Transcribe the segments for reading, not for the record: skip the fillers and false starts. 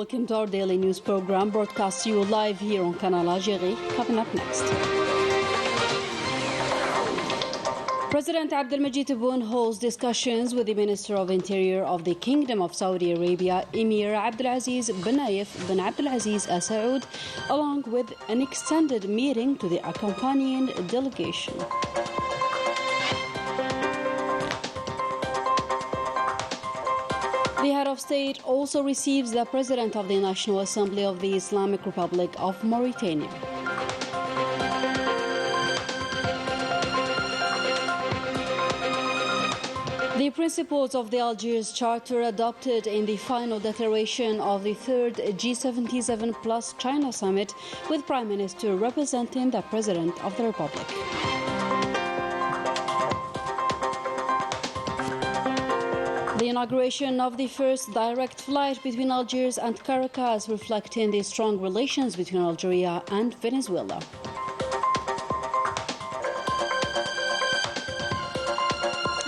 welcome to our daily news program, broadcast to you live here on Canal Algérie. Coming up next. President Abdelmajid Tebboune holds discussions with the Minister of Interior of the Kingdom of Saudi Arabia, Emir Abdulaziz bin Nayef bin Abdulaziz Al Saud, along with an extended meeting to the accompanying delegation. The head of state also receives the President of the National Assembly of the Islamic Republic of Mauritania. The principles of the Algiers Charter adopted in the final declaration of the third G77 plus China summit, with Prime Minister representing the President of the Republic. The inauguration of the first direct flight between Algiers and Caracas, reflecting the strong relations between Algeria and Venezuela.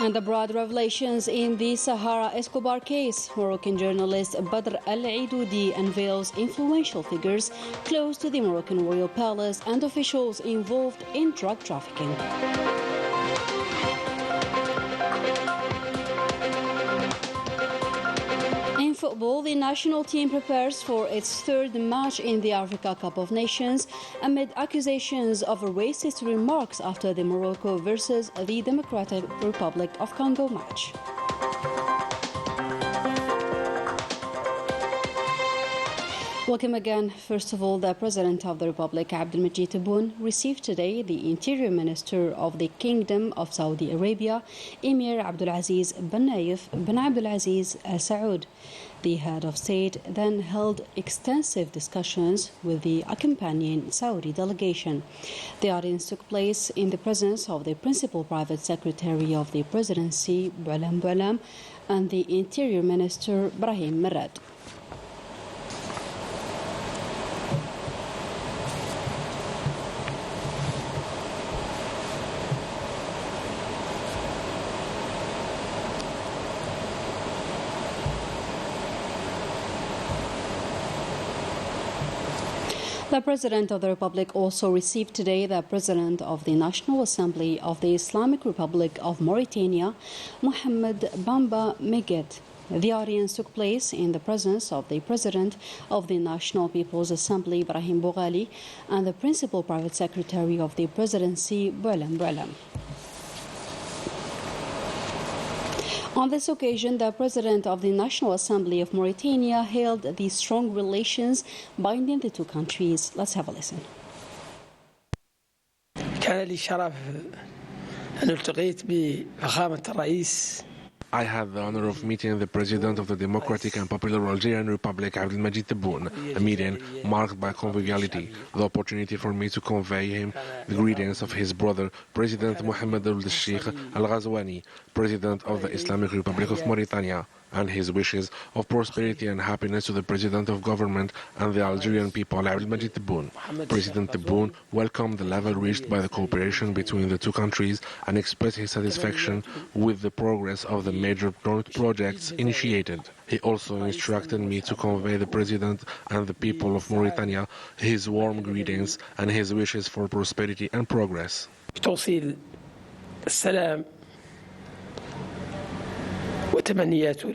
And abroad, revelations in the Sahara Escobar case. Moroccan journalist Badr Al-Eidoudi unveils influential figures close to the Moroccan royal palace and officials involved in drug trafficking. In football, the national team prepares for its third match in the Africa Cup of Nations amid accusations of racist remarks after the Morocco versus the Democratic Republic of Congo match. Welcome again. First of all, the President of the Republic, Abdelmajid Tebboune, received today the Interior Minister of the Kingdom of Saudi Arabia, Emir Abdulaziz bin Nayef bin Abdulaziz Al Saud. The head of state then held extensive discussions with the accompanying Saudi delegation. The audience took place in the presence of the Principal Private Secretary of the Presidency, Boualam, and the Interior Minister, Brahim Merad. The President of the Republic also received today the President of the National Assembly of the Islamic Republic of Mauritania, Mohammed Bamba Megued. The audience took place in the presence of the President of the National People's Assembly, Brahim Boughali, and the Principal Private Secretary of the Presidency, Boualam. On this occasion, the President of the National Assembly of Mauritania hailed the strong relations binding the two countries. Let's have a listen. كان لي شرف أن التقيت بفخامة الرئيس. I had the honor of meeting the President of the Democratic and Popular Algerian Republic, Abdelmajid Tebboune, a meeting marked by conviviality, the opportunity for me to convey him the greetings of his brother, President Mohammed Al-Sheikh Al-Ghazouani, President of the Islamic Republic of Mauritania, and his wishes of prosperity and happiness to the President of Government and the Algerian people, Abdelmajid Tebboune. President Tebboune welcomed the level reached by the cooperation between the two countries and expressed his satisfaction with the progress of the major projects initiated. He also instructed me to convey the President and the people of Mauritania his warm greetings and his wishes for prosperity and progress. توصيل السلام وتمنياته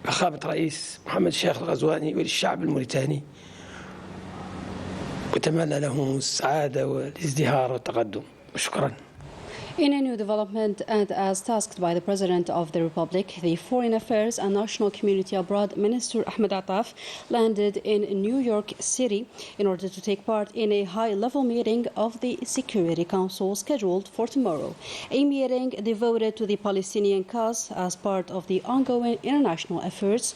لفخامة رئيس محمد الشيخ الغزواني وللشعب الموريتاني، وأتمنى لهم السعادة والازدهار والتقدم. وشكرا. In a new development, and as tasked by the President of the Republic, the Foreign Affairs and National Community Abroad Minister Ahmed Attaf landed in New York City in order to take part in a high-level meeting of the Security Council scheduled for tomorrow, a meeting devoted to the Palestinian cause as part of the ongoing international efforts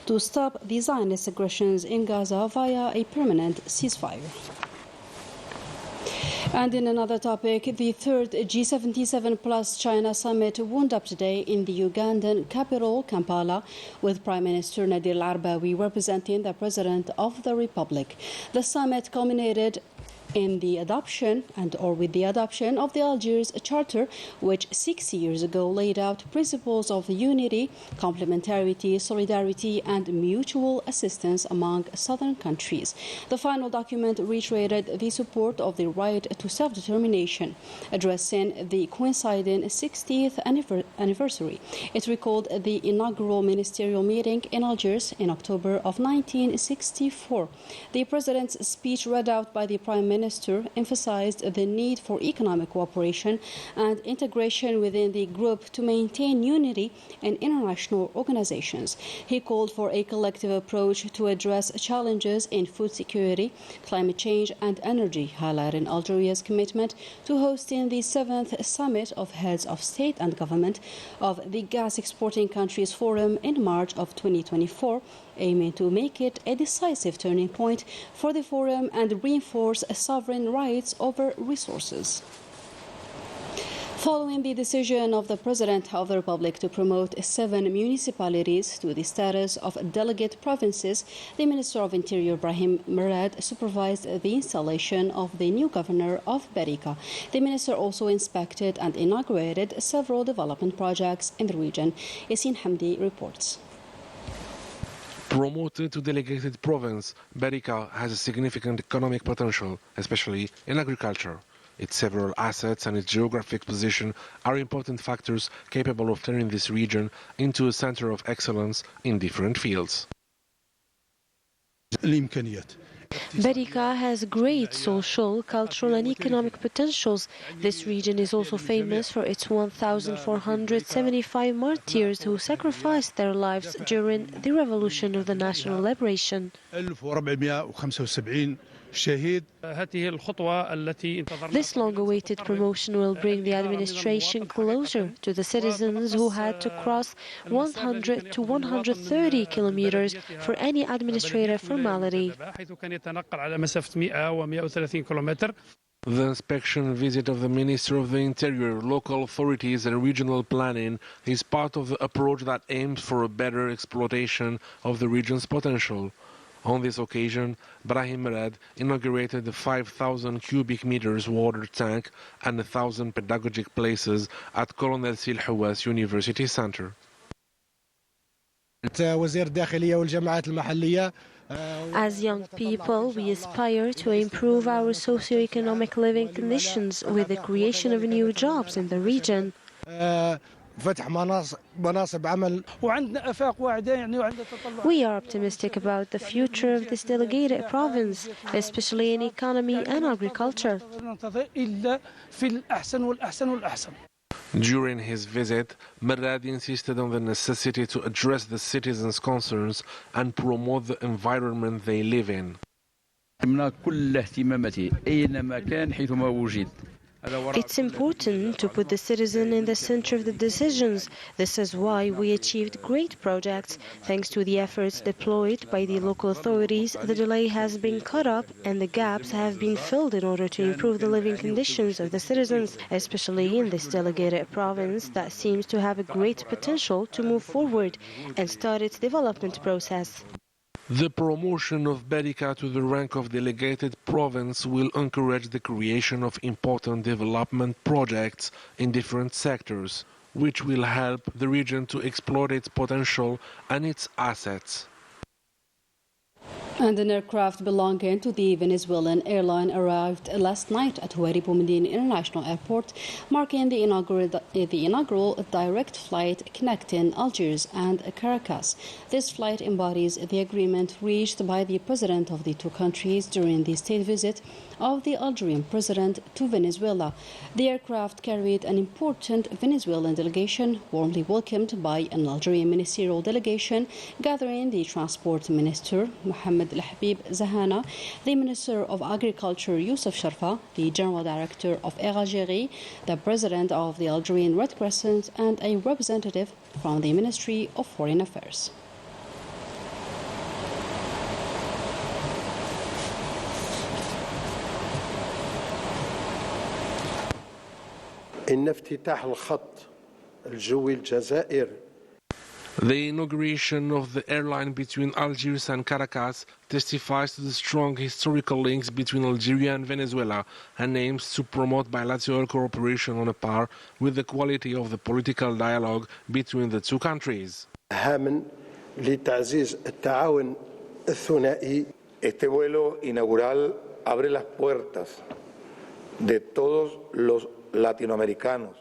to stop the Zionist aggressions in Gaza via a permanent ceasefire. And in another topic, the third G77 plus China summit wound up today in the Ugandan capital, Kampala, with Prime Minister Nadir Al-Arbawi representing the President of the Republic. The summit culminated with the adoption of the Algiers Charter, which 6 years ago laid out principles of unity, complementarity, solidarity, and mutual assistance among southern countries. The final document reiterated the support of the right to self-determination, addressing the coinciding 60th anniversary. It recalled the inaugural ministerial meeting in Algiers in October of 1964. The president's speech read out by the Prime Minister emphasized the need for economic cooperation and integration within the group to maintain unity in international organizations. He called for a collective approach to address challenges in food security, climate change, and energy, highlighting Algeria's commitment to hosting the 7th Summit of Heads of State and Government of the Gas Exporting Countries Forum in March of 2024, aiming to make it a decisive turning point for the forum and reinforce sovereign rights over resources. Following the decision of the President of the Republic to promote 7 municipalities to the status of delegate provinces, the Minister of Interior Brahim Merad supervised the installation of the new governor of Berika. The minister also inspected and inaugurated several development projects in the region. Yassine Hamdi reports. Promoted to delegated province, Berika has a significant economic potential, especially in agriculture. Its several assets and its geographic position are important factors capable of turning this region into a center of excellence in different fields. Berika has great social, cultural and economic potentials. This region is also famous for its 1,475 martyrs who sacrificed their lives during the Revolution of the National Liberation. This long-awaited promotion will bring the administration closer to the citizens who had to cross 100 to 130 kilometers for any administrative formality. The inspection visit of the Minister of the Interior, local authorities and regional planning is part of the approach that aims for a better exploitation of the region's potential. On this occasion, Brahim Merad inaugurated the 5,000 cubic meters water tank and 1,000 pedagogic places at Colonel Sil Hawass University Center. As young people, we aspire to improve our socio-economic living conditions with the creation of new jobs in the region. We are optimistic about the future of this delegated province, especially in economy and agriculture. During his visit, Merad insisted on the necessity to address the citizens' concerns and promote the environment they live in. It's important to put the citizen in the center of the decisions. This is why we achieved great projects. Thanks to the efforts deployed by the local authorities, the delay has been cut up and the gaps have been filled in order to improve the living conditions of the citizens, especially in this delegated province that seems to have a great potential to move forward and start its development process. The promotion of Berika to the rank of delegated province will encourage the creation of important development projects in different sectors, which will help the region to exploit its potential and its assets. And an aircraft belonging to the Venezuelan airline arrived last night at Houari Boumediene International Airport, marking the inaugural direct flight connecting Algiers and Caracas. This flight embodies the agreement reached by the president of the two countries during the state visit of the Algerian president to Venezuela. The aircraft carried an important Venezuelan delegation, warmly welcomed by an Algerian ministerial delegation, gathering the transport minister, Mohammed, the Minister of Agriculture, Youssef Sharfa, the General Director of Algérie, the President of the Algerian Red Crescent, and a representative from the Ministry of Foreign Affairs. إن افتتاح الخط الجوي الجزائر. The inauguration of the airline between Algiers and Caracas testifies to the strong historical links between Algeria and Venezuela and aims to promote bilateral cooperation on a par with the quality of the political dialogue between the two countries. هام لتعزيز التعاون الثنائي. Este vuelo inaugural abre las puertas de todos los latinoamericanos.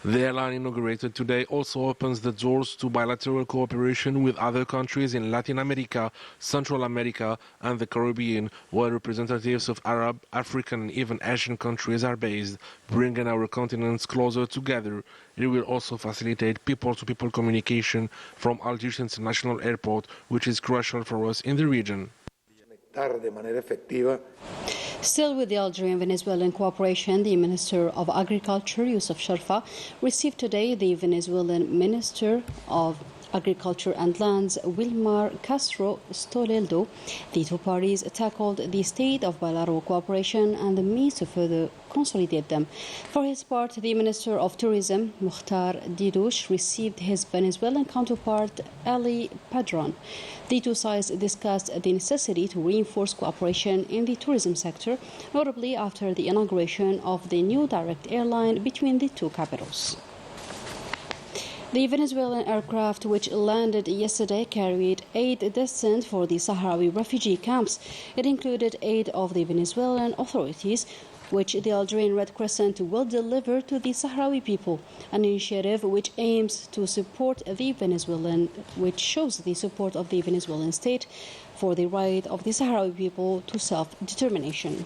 The airline inaugurated today also opens the doors to bilateral cooperation with other countries in Latin America, Central America, and the Caribbean, where representatives of Arab, African, and even Asian countries are based, bringing our continents closer together. It will also facilitate people-to-people communication from Algiers International Airport, which is crucial for us in the region. Still with the Algerian-Venezuelan cooperation, the Minister of Agriculture, Youssef Sharfa, received today the Venezuelan Minister of Agriculture and Lands, Wilmar Castro Stoleldo. The two parties tackled the state of bilateral cooperation and the means to further consolidate them. For his part, the Minister of Tourism, Mukhtar Didouche, received his Venezuelan counterpart, Ali Padron. The two sides discussed the necessity to reinforce cooperation in the tourism sector, notably after the inauguration of the new direct airline between the two capitals. The Venezuelan aircraft which landed yesterday carried aid destined for the Sahrawi refugee camps. It included aid of the Venezuelan authorities, which the Algerian Red Crescent will deliver to the Sahrawi people, an initiative which aims to support the Venezuelan, which shows the support of the Venezuelan state for the right of the Sahrawi people to self-determination.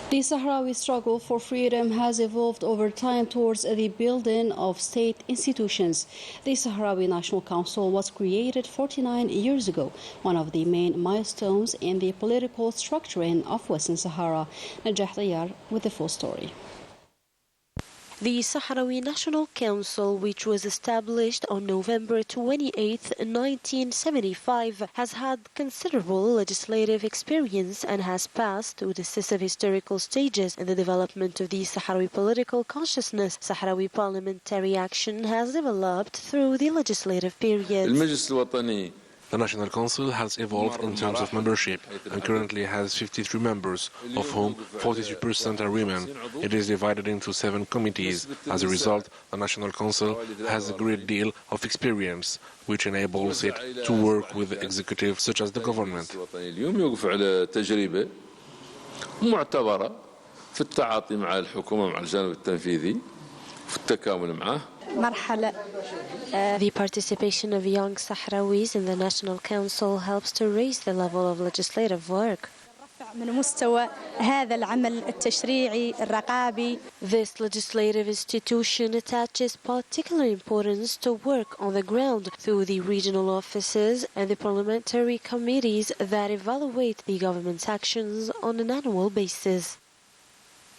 The Sahrawi struggle for freedom has evolved over time towards the building of state institutions. The Sahrawi National Council was created 49 years ago, one of the main milestones in the political structuring of Western Sahara. Najah Diyar with the full story. The Sahrawi National Council, which was established on November 28, 1975, has had considerable legislative experience and has passed through decisive historical stages in the development of the Sahrawi political consciousness. Sahrawi parliamentary action has developed through the legislative period. The National Council has evolved in terms of membership and currently has 53 members, of whom 43% are women. It is divided into 7 committees. As a result, the National Council has a great deal of experience, which enables it to work with the executive, such as the government. The participation of young Sahrawis in the National Council helps to raise the level of legislative work. This legislative institution attaches particular importance to work on the ground through the regional offices and the parliamentary committees that evaluate the government's actions on an annual basis.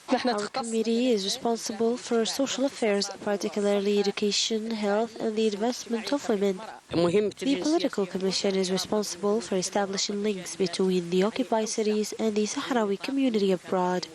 Our committee is responsible for social affairs, particularly education, health, and the advancement of women. The Political Commission is responsible for establishing links between the occupied cities and the Sahrawi community abroad.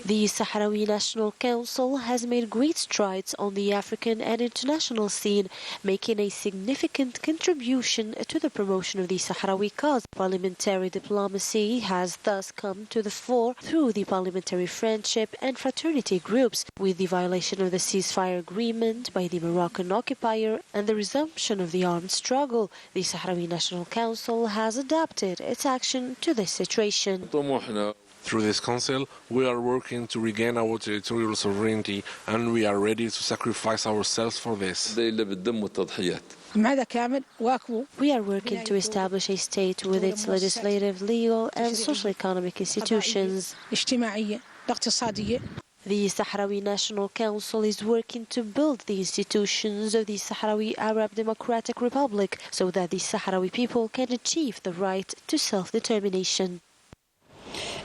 The Sahrawi National Council has made great strides on the African and international scene, making a significant contribution to the promotion of the Sahrawi cause. Parliamentary diplomacy has thus come to the fore through the parliamentary friendship and fraternity groups, with the violation of the ceasefire agreement by the Moroccan occupier and the resumption of the armed struggle. The Sahrawi National Council has adapted its action to this situation. Through this council, we are working to regain our territorial sovereignty, and we are ready to sacrifice ourselves for this. We are working to establish a state with its legislative, legal, and socio-economic institutions. The Sahrawi National Council is working to build the institutions of the Sahrawi Arab Democratic Republic so that the Sahrawi people can achieve the right to self-determination.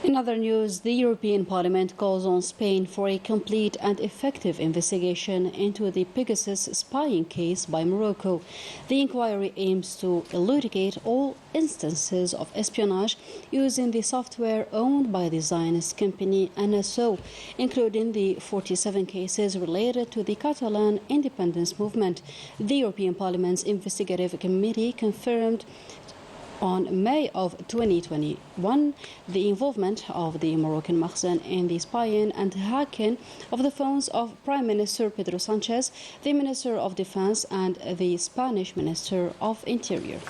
In other news, the European Parliament calls on Spain for a complete and effective investigation into the Pegasus spying case by Morocco. The inquiry aims to elucidate all instances of espionage using the software owned by the Zionist company NSO, including the 47 cases related to the Catalan independence movement. The European Parliament's investigative committee confirmed on May of 2021 the involvement of the Moroccan Mosques in the spying and hacking of the phones of Prime Minister Pedro Sanchez, the Minister of Defense, and the Spanish Minister of Interior.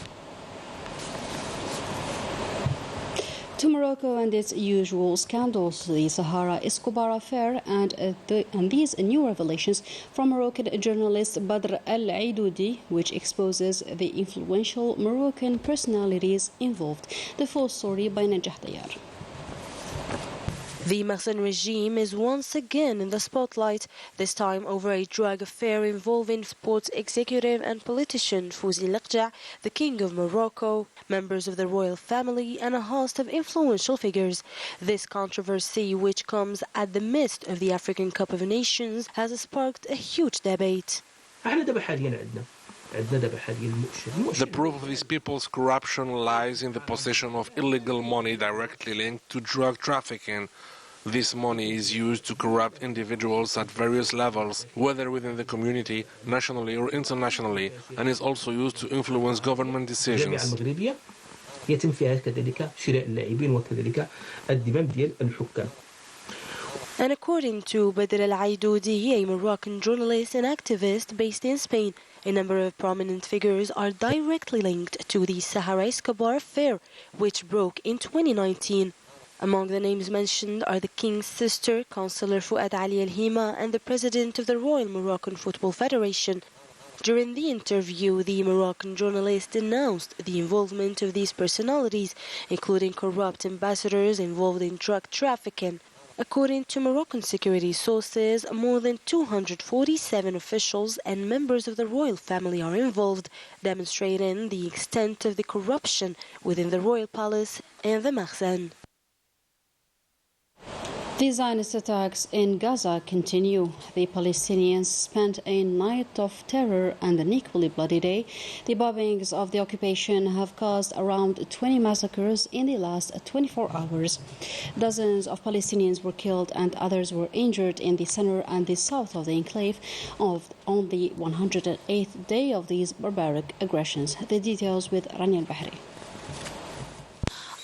To Morocco and its usual scandals, the Sahara Escobar affair, and these new revelations from Moroccan journalist Badr al-Aidoudi, which exposes the influential Moroccan personalities involved. The full story by Najah Dayar. The Mosques regime is once again in the spotlight, this time over a drug affair involving sports executive and politician Fouzi Lekja, the King of Morocco, members of the royal family, and a host of influential figures. This controversy, which comes at the midst of the African Cup of Nations, has sparked a huge debate. The proof of these people's corruption lies in the possession of illegal money directly linked to drug trafficking. This money is used to corrupt individuals at various levels, whether within the community, nationally or internationally, and is also used to influence government decisions. And according to Badr al-Aidoudi, a Moroccan journalist and activist based in Spain, a number of prominent figures are directly linked to the Sahara Escobar affair, which broke in 2019. Among the names mentioned are the King's sister, Councillor Fouad Ali El-Hima, and the President of the Royal Moroccan Football Federation. During the interview, the Moroccan journalist denounced the involvement of these personalities, including corrupt ambassadors involved in drug trafficking. According to Moroccan security sources, more than 247 officials and members of the royal family are involved, demonstrating the extent of the corruption within the royal palace and the Mosques. The Zionist attacks in Gaza continue. The Palestinians spent a night of terror and an equally bloody day. The bombings of the occupation have caused around 20 massacres in the last 24 hours. Dozens of Palestinians were killed and others were injured in the center and the south of the enclave on the 108th day of these barbaric aggressions. The details with Rania Al-Bahri.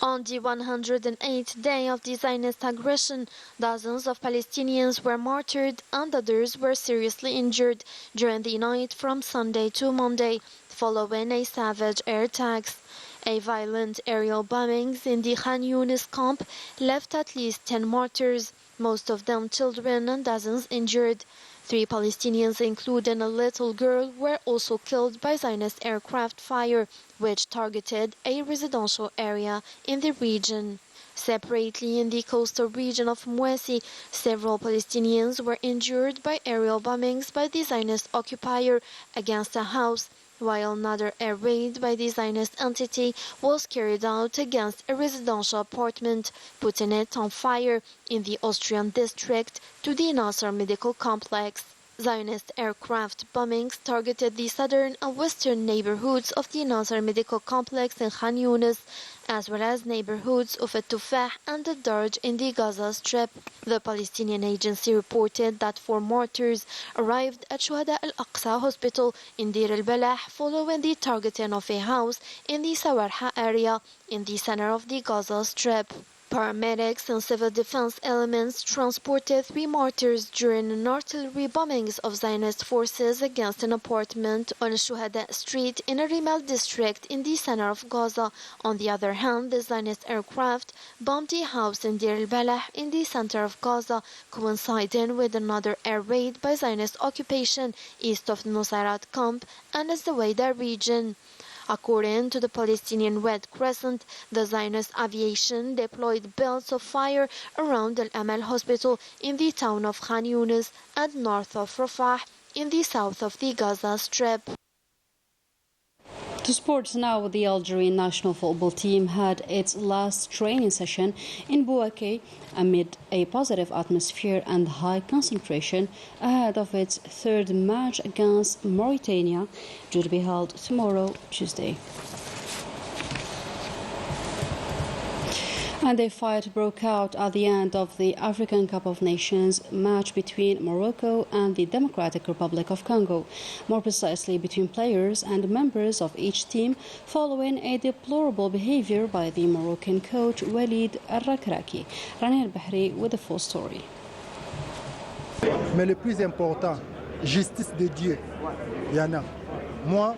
On the 108th day of the Zionist aggression, dozens of Palestinians were martyred and others were seriously injured during the night from Sunday to Monday, following a savage air attacks. A violent aerial bombings in the Khan Yunis camp left at least 10 martyrs, most of them children, and dozens injured. 3 Palestinians, including a little girl, were also killed by Zionist aircraft fire, which targeted a residential area in the region. Separately, in the coastal region of Mosques, several Palestinians were injured by aerial bombings by the Zionist occupier against a house, while another air raid by the Zionist entity was carried out against a residential apartment, putting it on fire in the Austrian district to the Nasser medical complex. Zionist aircraft bombings targeted the southern and western neighborhoods of the Nasser medical complex in Khan Yunis, as well as neighborhoods of At-Tufah and the Darj in the Gaza Strip. The Palestinian agency reported that 4 martyrs arrived at Shuhada al-Aqsa hospital in Deir al-Balah following the targeting of a house in the Sawarha area in the center of the Gaza Strip. Paramedics and civil defense elements transported 3 martyrs during an artillery bombings of Zionist forces against an apartment on Shuhada Street in a Rimal district in the center of Gaza. On the other hand, the Zionist aircraft bombed a house in Deir al-Balah in the center of Gaza, coinciding with another air raid by Zionist occupation east of Nusayrat camp and Zawaida region. According to the Palestinian Red Crescent, the Zionist aviation deployed belts of fire around Al-Amal hospital in the town of Khan Yunis and north of Rafah in the south of the Gaza Strip. To sports now, the Algerian national football team had its last training session in Bouaké amid a positive atmosphere and high concentration ahead of its third match against Mauritania, due to be held tomorrow, Tuesday. And a fight broke out at the end of the African Cup of Nations match between Morocco and the Democratic Republic of Congo, more precisely between players and members of each team, following a deplorable behavior by the Moroccan coach Walid Al-Rakraki. Rania Al-Bahri with the full story. Mais le plus important, justice de Dieu. Il y en a. Moi,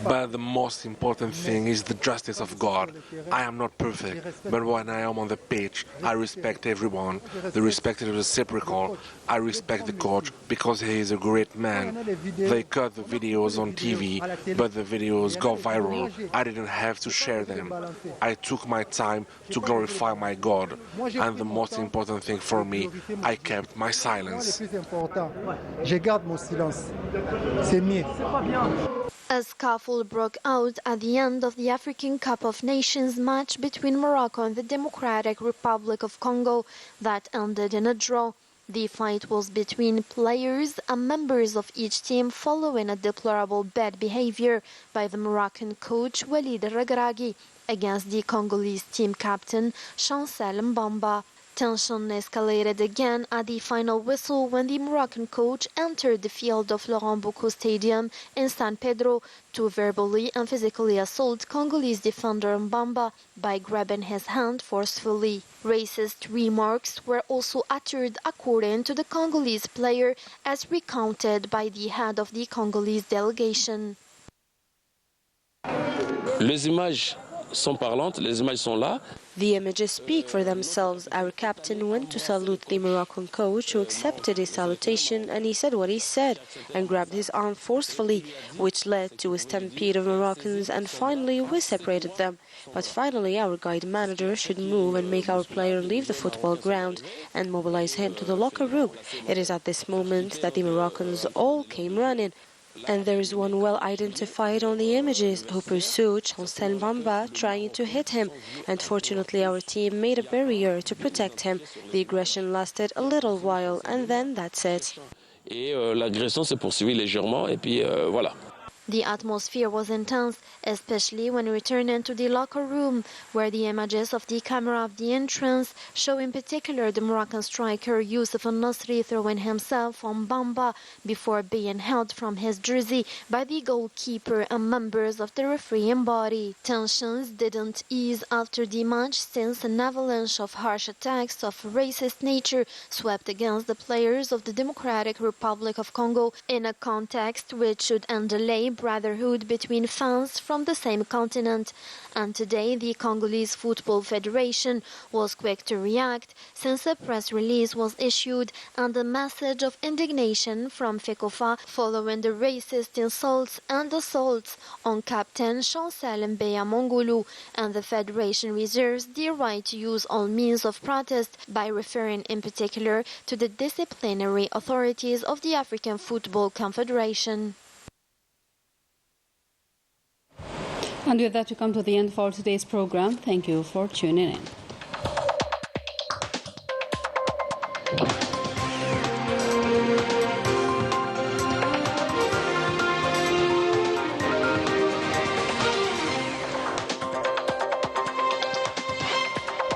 But the most important thing is the justice of God. I am not perfect, but when I am on the pitch, I respect everyone. The respect is reciprocal. I respect the coach because he is a great man. They cut the videos on TV, but the videos go viral. I didn't have to share them. I took my time to glorify my God. And the most important thing for me, I kept my silence. Je garde mon silence. C'est mieux. A scuffle broke out at the end of the African Cup of Nations match between Morocco and the Democratic Republic of Congo that ended in a draw. The fight was between players and members of each team following a deplorable bad behavior by the Moroccan coach Walid Al-Rakraki against the Congolese team captain Chancel Mbamba. Tension escalated again at the final whistle when the Moroccan coach entered the field of Laurent Gbagbo Stadium in San Pedro to verbally and physically assault Congolese defender Mbamba by grabbing his hand forcefully. Racist remarks were also uttered according to the Congolese player, as recounted by the head of the Congolese delegation. Les images sont parlantes, les images sont là. The images speak for themselves. Our captain went to salute the Moroccan coach, who accepted his salutation, and he said what he said and grabbed his arm forcefully, which led to a stampede of Moroccans, and finally we separated them. But finally our guide manager should move and make our player leave the football ground and mobilize him to the locker room. It is at this moment that the Moroccans all came running. And there is one well identified on the images who pursued Chancel Mbamba, trying to hit him. And fortunately our team made a barrier to protect him. The aggression lasted a little while, and then that's it. Et l'agression s'est poursuivie légèrement, et puis voilà. The atmosphere was intense, especially when returning to the locker room, where the images of the camera of the entrance show in particular the Moroccan striker Youssef Al-Nasri throwing himself on Mbamba before being held from his jersey by the goalkeeper and members of the refereeing body. Tensions didn't ease after the match, since an avalanche of harsh attacks of racist nature swept against the players of the Democratic Republic of Congo in a context which should underlay brotherhood between fans from the same continent. And today the Congolese Football Federation was quick to react, since a press release was issued and a message of indignation from FECOFA following the racist insults and assaults on Captain Chancel Mbeya Mongolu, and the Federation reserves the right to use all means of protest, by referring in particular to the disciplinary authorities of the African Football Confederation. And with that, we come to the end for today's program. Thank you for tuning in.